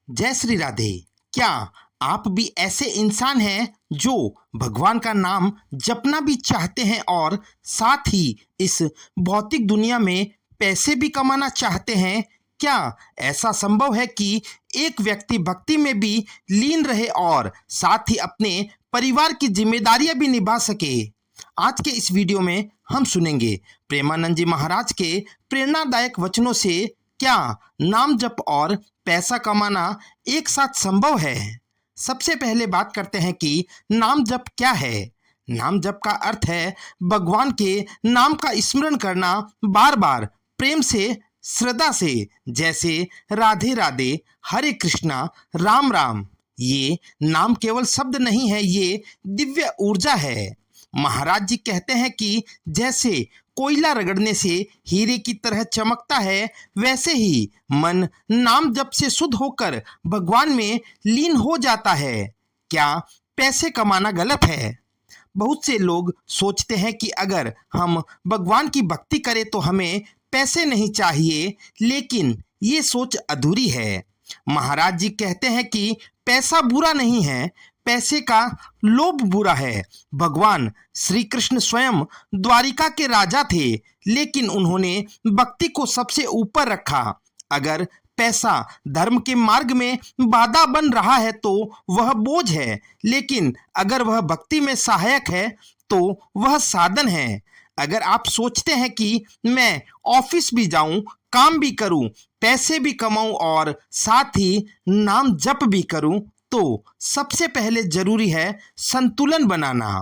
जय श्री राधे। क्या आप भी ऐसे इंसान हैं जो भगवान का नाम जपना भी चाहते हैं और साथ ही इस भौतिक दुनिया में पैसे भी कमाना चाहते हैं? क्या ऐसा संभव है कि एक व्यक्ति भक्ति में भी लीन रहे और साथ ही अपने परिवार की जिम्मेदारियां भी निभा सके? आज के इस वीडियो में हम सुनेंगे प्रेमानंद जी महाराज के प्रेरणादायक वचनों से क्या नाम जप और पैसा कमाना एक साथ संभव है। सबसे पहले बात करते हैं कि नाम जप क्या है। नाम जप का अर्थ है भगवान के नाम का स्मरण करना बार बार प्रेम से, श्रद्धा से, जैसे राधे राधे, हरे कृष्णा, राम राम। ये नाम केवल शब्द नहीं है, ये दिव्य ऊर्जा है। महाराज जी कहते हैं कि जैसे कोयला रगड़ने से हीरे की तरह चमकता है, वैसे ही मन नाम जप से शुद्ध होकर भगवान में लीन हो जाता है। क्या पैसे कमाना गलत है? बहुत से लोग सोचते हैं कि अगर हम भगवान की भक्ति करें तो हमें पैसे नहीं चाहिए, लेकिन ये सोच अधूरी है। महाराज जी कहते हैं कि पैसा बुरा नहीं है, पैसे का लोभ बुरा है। भगवान श्री कृष्ण स्वयं द्वारिका के राजा थे, लेकिन उन्होंने भक्ति को सबसे ऊपर रखा। अगर पैसा धर्म के मार्ग में बाधा बन रहा है तो वह बोझ है, लेकिन अगर वह भक्ति में सहायक है तो वह साधन है। अगर आप सोचते हैं कि मैं ऑफिस भी जाऊं, काम भी करूं, पैसे भी कमाऊं और साथ ही नाम जप भी करूं, तो सबसे पहले जरूरी है संतुलन बनाना।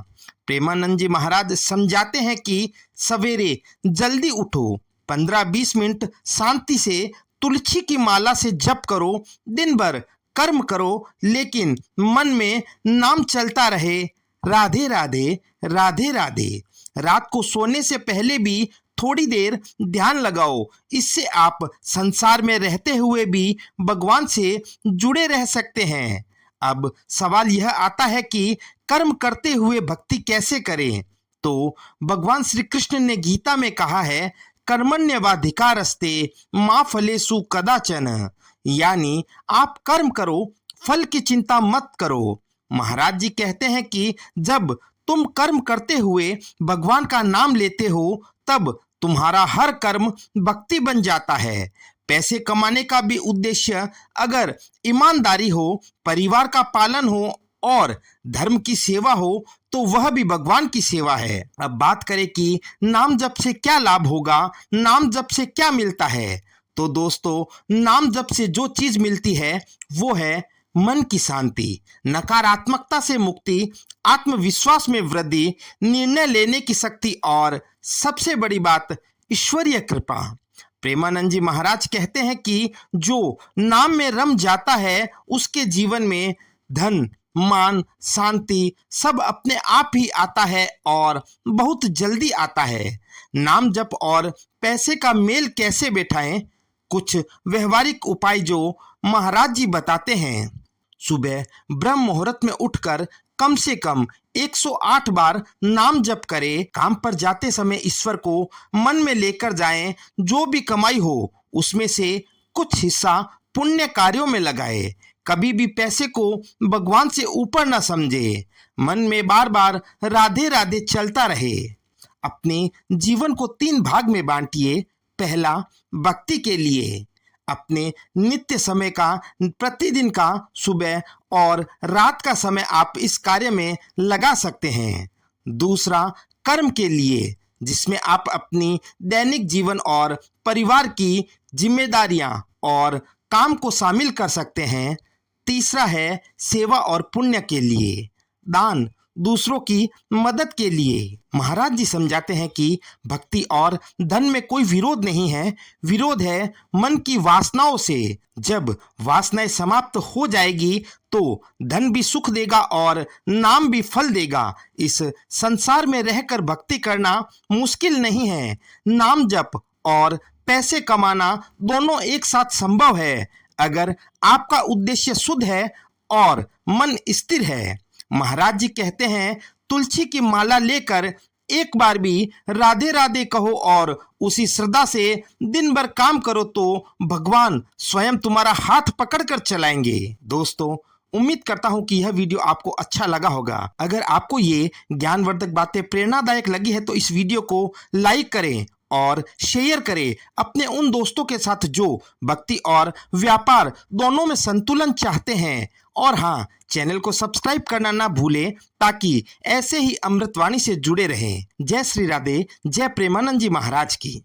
प्रेमानंद जी महाराज समझाते हैं कि सवेरे जल्दी उठो, 15-20 मिनट शांति से तुलसी की माला से जप करो, दिन भर कर्म करो, लेकिन मन में नाम चलता रहे, राधे राधे, राधे राधे। रात को सोने से पहले भी थोड़ी देर ध्यान लगाओ। इससे आप संसार में रहते हुए भी भगवान से जुड़े रह सकते हैं। अब सवाल यह आता है कि कर्म करते हुए भक्ति कैसे करें? तो भगवान श्री कृष्ण ने गीता में कहा है, कर्मण्यवाधिकारस्ते मा फलेषु कदाचन, यानी आप कर्म करो, फल की चिंता मत करो। महाराज जी कहते हैं कि जब तुम कर्म करते हुए भगवान का नाम लेते हो, तब तुम्हारा हर कर्म भक्ति बन जाता है। पैसे कमाने का भी उद्देश्य अगर ईमानदारी हो, परिवार का पालन हो और धर्म की सेवा हो, तो वह भी भगवान की सेवा है। अब बात करें कि नाम जप से क्या लाभ होगा, नाम जप से क्या मिलता है। तो दोस्तों, नाम जप से जो चीज मिलती है वो है मन की शांति, नकारात्मकता से मुक्ति, आत्मविश्वास में वृद्धि, निर्णय लेने की शक्ति और सबसे बड़ी बात ईश्वरीय कृपा। प्रेमानंद जी महाराज कहते हैं कि जो नाम में रम जाता है उसके जीवन में धन, मान, शांति सब अपने आप ही आता है और बहुत जल्दी आता है। नाम जप और पैसे का मेल कैसे बैठाएं? कुछ व्यवहारिक उपाय जो महाराज जी बताते हैं। सुबह ब्रह्म मुहूर्त में उठकर कम से कम 108 बार नाम जप करें। काम पर जाते समय ईश्वर को मन में लेकर जाएं। जो भी कमाई हो उसमें से कुछ हिस्सा पुण्य कार्यों में लगाए। कभी भी पैसे को भगवान से ऊपर न समझे। मन में बार बार राधे राधे चलता रहे। अपने जीवन को 3 भाग में बांटिए। पहला, भक्ति के लिए अपने नित्य समय का, प्रतिदिन का सुबह और रात का समय आप इस कार्य में लगा सकते हैं। दूसरा, कर्म के लिए, जिसमें आप अपनी दैनिक जीवन और परिवार की जिम्मेदारियां और काम को शामिल कर सकते हैं। तीसरा है सेवा और पुण्य के लिए, दान, दूसरों की मदद के लिए। महाराज जी समझाते हैं कि भक्ति और धन में कोई विरोध नहीं है, विरोध है मन की वासनाओं से। जब वासनाएं समाप्त हो जाएगी तो धन भी सुख देगा और नाम भी फल देगा। इस संसार में रहकर भक्ति करना मुश्किल नहीं है। नाम जप और पैसे कमाना दोनों एक साथ संभव है, अगर आपका उद्देश्य शुद्ध है और मन स्थिर है। महाराज जी कहते हैं, तुलसी की माला लेकर एक बार भी राधे राधे कहो और उसी श्रद्धा से दिन भर काम करो तो भगवान स्वयं तुम्हारा हाथ पकड़कर चलाएंगे। दोस्तों, उम्मीद करता हूं कि यह वीडियो आपको अच्छा लगा होगा। अगर आपको ये ज्ञानवर्धक बातें प्रेरणादायक लगी है तो इस वीडियो को लाइक करें और शेयर करें अपने उन दोस्तों के साथ जो भक्ति और व्यापार दोनों में संतुलन चाहते हैं। और हाँ, चैनल को सब्सक्राइब करना ना भूलें ताकि ऐसे ही अमृतवाणी से जुड़े रहें। जय श्री राधे, जय प्रेमानंद जी महाराज की।